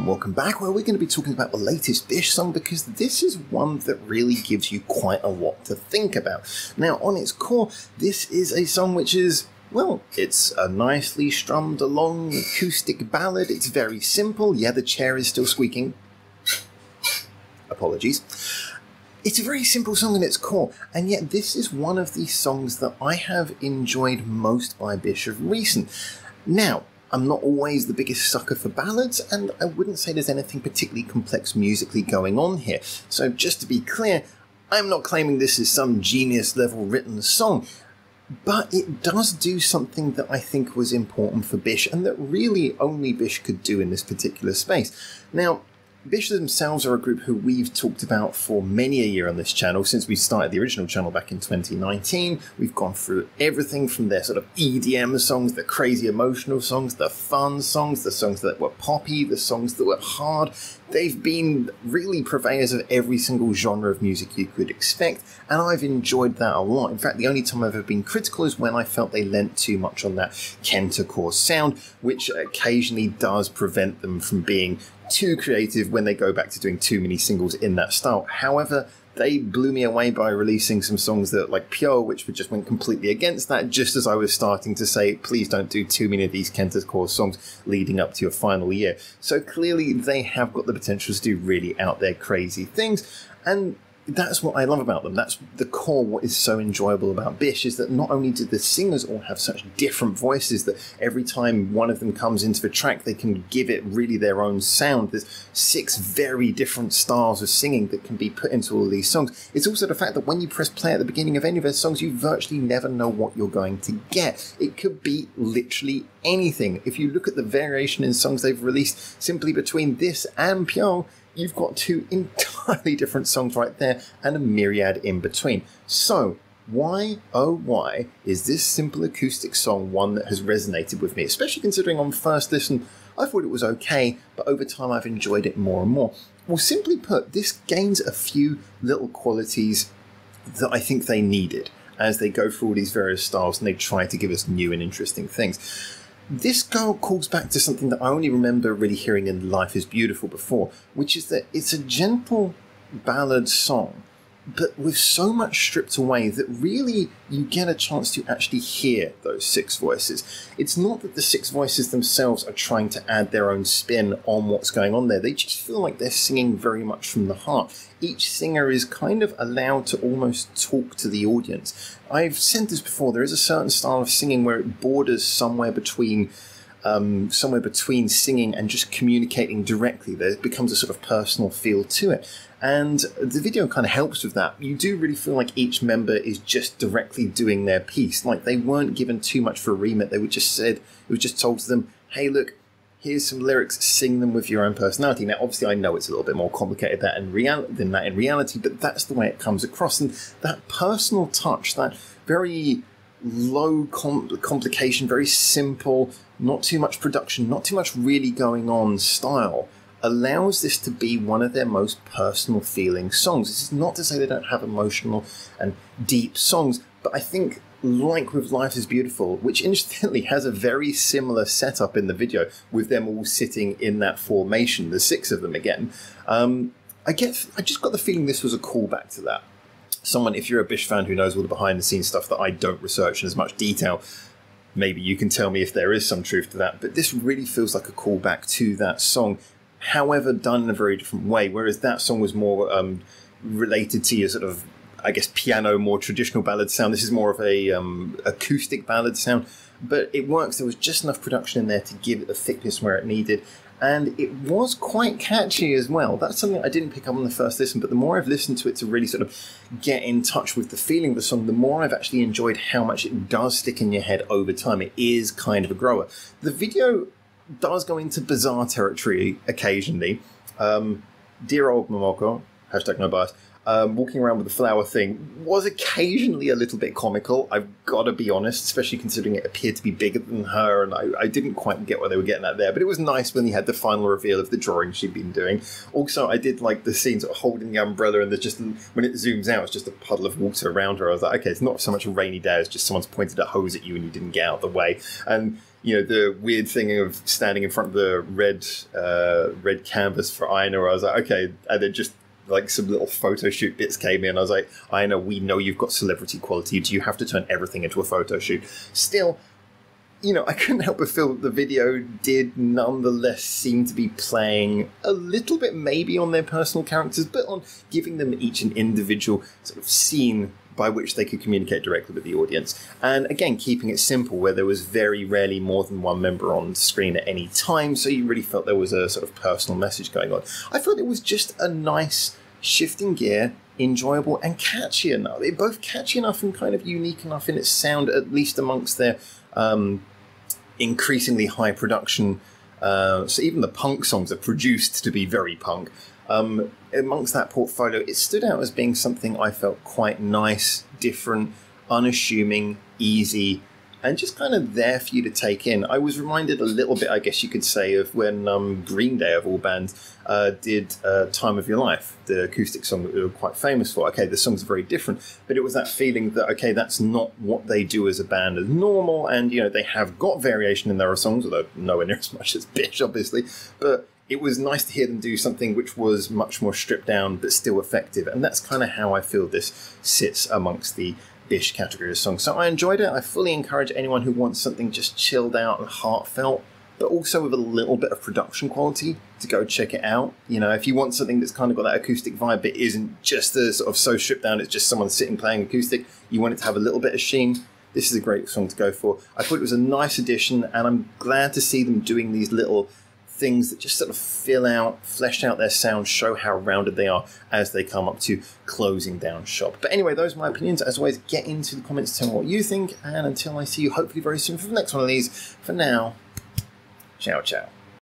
welcome back, where we're going to be talking about the latest BiSH song, because this is one that really gives you quite a lot to think about. Now, on its core, this is a song which is, well, it's a nicely strummed along acoustic ballad. It's very simple. Yeah, the chair is still squeaking. Apologies. It's a very simple song in its core, and yet this is one of the songs that I have enjoyed most by BiSH of recent. Now, I'm not always the biggest sucker for ballads, and I wouldn't say there's anything particularly complex musically going on here. So just to be clear, I'm not claiming this is some genius level written song, but it does do something that I think was important for BiSH, and that really only BiSH could do in this particular space. Now, BiSH themselves are a group who we've talked about for many a year on this channel. Since we started the original channel back in 2019, we've gone through everything from their sort of EDM songs, the crazy emotional songs, the fun songs, the songs that were poppy, the songs that were hard. They've been really purveyors of every single genre of music you could expect, and I've enjoyed that a lot. In fact, the only time I've ever been critical is when I felt they lent too much on that Kentacore sound, which occasionally does prevent them from being too creative when they go back to doing too many singles in that style. However, they blew me away by releasing some songs that, like Pure, which just went completely against that, just as I was starting to say, please don't do too many of these Kentacore songs leading up to your final year. So clearly they have got the potential to do really out there crazy things, and that's what I love about them. That's the core. What is so enjoyable about BiSH is that not only do the singers all have such different voices that every time one of them comes into the track, they can give it really their own sound. There's 6 very different styles of singing that can be put into all these songs. It's also the fact that when you press play at the beginning of any of their songs, you virtually never know what you're going to get. It could be literally anything. If you look at the variation in songs they've released simply between this and Pure, you've got 2 entirely different songs right there and a myriad in between. So why, oh why, is this simple acoustic song one that has resonated with me? Especially considering on first listen, I thought it was okay, but over time I've enjoyed it more and more. Well, simply put, this gains a few little qualities that I think they needed as they go through all these various styles and they try to give us new and interesting things. This calls back to something that I only remember really hearing in Life is Beautiful before, which is that it's a gentle ballad song, but with so much stripped away that really you get a chance to actually hear those 6 voices. It's not that the 6 voices themselves are trying to add their own spin on what's going on there. They just feel like they're singing very much from the heart. Each singer is kind of allowed to almost talk to the audience. I've said this before, there is a certain style of singing where it borders somewhere between singing and just communicating directly. There becomes a sort of personal feel to it. And the video kind of helps with that. You do really feel like each member is just directly doing their piece. Like they weren't given too much for a remit. They were just said, it was just told to them, hey, look, here's some lyrics, sing them with your own personality. Now, obviously, I know it's a little bit more complicated than that in reality, but that's the way it comes across. And that personal touch, that very low complication, very simple, not too much production, not too much really going on style, allows this to be one of their most personal feeling songs. This is not to say they don't have emotional and deep songs, but I think, like with Life is Beautiful, which incidentally has a very similar setup in the video with them all sitting in that formation, the 6 of them again, I just got the feeling this was a callback to that. Someone, if you're a BiSH fan who knows all the behind the scenes stuff that I don't research in as much detail, maybe you can tell me if there is some truth to that, but this really feels like a callback to that song, however done in a very different way, whereas that song was more related to your sort of, I guess, piano, more traditional ballad sound. This is more of a acoustic ballad sound, but it works. There was just enough production in there to give it the thickness where it needed, and it was quite catchy as well. That's something I didn't pick up on the first listen, but the more I've listened to it to really sort of get in touch with the feeling of the song, the more I've actually enjoyed how much it does stick in your head over time. It is kind of a grower. The video does go into bizarre territory occasionally. Dear old Momoko, hashtag no bias, walking around with the flower thing was occasionally a little bit comical, I've got to be honest, especially considering it appeared to be bigger than her, and I didn't quite get what they were getting at there, but it was nice when he had the final reveal of the drawing she'd been doing. Also, I did like the scenes of holding the umbrella, and there's just, when it zooms out, it's just a puddle of water around her. I was like, okay, it's not so much a rainy day, it's just someone's pointed a hose at you and you didn't get out of the way. And you know, the weird thing of standing in front of the red canvas for Aina, where I was like, okay, and then just like some little photo shoot bits came in. I was like, Aina, we know you've got celebrity quality. Do you have to turn everything into a photo shoot? Still, you know, I couldn't help but feel that the video did nonetheless seem to be playing a little bit maybe on their personal characters, but on giving them each an individual sort of scene by which they could communicate directly with the audience. And again, keeping it simple, where there was very rarely more than one member on screen at any time, so you really felt there was a sort of personal message going on. I thought it was just a nice shifting gear, enjoyable and catchy enough. They're both catchy enough and kind of unique enough in its sound, at least amongst their increasingly high production. So even the punk songs are produced to be very punk. Amongst that portfolio, it stood out as being something I felt quite nice, different, unassuming, easy, and just kind of there for you to take in. I was reminded a little bit, I guess you could say, of when Green Day, of all bands, did Time of Your Life, the acoustic song that they were quite famous for. Okay, the songs are very different, but it was that feeling that, okay, that's not what they do as a band as normal, and, you know, they have got variation in their songs, although nowhere near as much as BiSH, obviously, but it was nice to hear them do something which was much more stripped down, but still effective, and that's kind of how I feel this sits amongst the BiSH category of songs. So I enjoyed it. I fully encourage anyone who wants something just chilled out and heartfelt, but also with a little bit of production quality, to go check it out. You know, if you want something that's kind of got that acoustic vibe, but isn't just a sort of so stripped down, it's just someone sitting playing acoustic, you want it to have a little bit of sheen, this is a great song to go for. I thought it was a nice addition, and I'm glad to see them doing these little things that just sort of flesh out their sound, show how rounded they are as they come up to closing down shop. But anyway, those are my opinions. As always, get into the comments to tell me what you think, and until I see you hopefully very soon for the next one of these, for now, ciao ciao.